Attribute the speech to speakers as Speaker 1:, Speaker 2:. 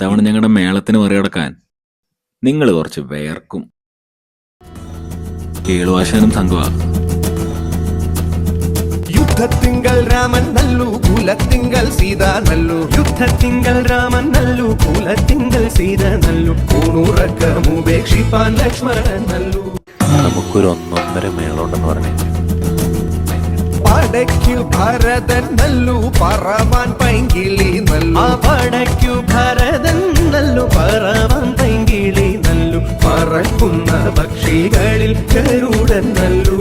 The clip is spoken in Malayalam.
Speaker 1: ഇത്തവണ ഞങ്ങളുടെ മേളത്തിന് മറികടക്കാൻ നിങ്ങൾ കുറച്ച് വേർക്കും. കേളുവാശാനും സംഘമാ.
Speaker 2: യുദ്ധത്തിങ്കൽ രാമൻ നല്ലു കുലത്തിങ്കൽ സീത നല്ലു. യുദ്ധത്തിങ്കൽ രാമൻ നല്ലു കുലത്തിങ്കൽ സീത നല്ലു. ൂണുറക്കമുപേക്ഷിപ്പാൻ ലക്ഷ്മണൻ നല്ലു.
Speaker 3: നമുക്കൊരു 1.5 മേളമുണ്ടെന്ന് പറഞ്ഞു.
Speaker 2: പടയ്ക്കു ഭരതൻ നല്ലു പറവാൻ പൈങ്കിളി നല്ലു. പടയ്ക്കു ഭരതൻ നല്ലു പറവാൻ പൈങ്കിളി നല്ലു. പറക്കുന്ന പക്ഷികളിൽ ഗരുഡൻ നല്ലു.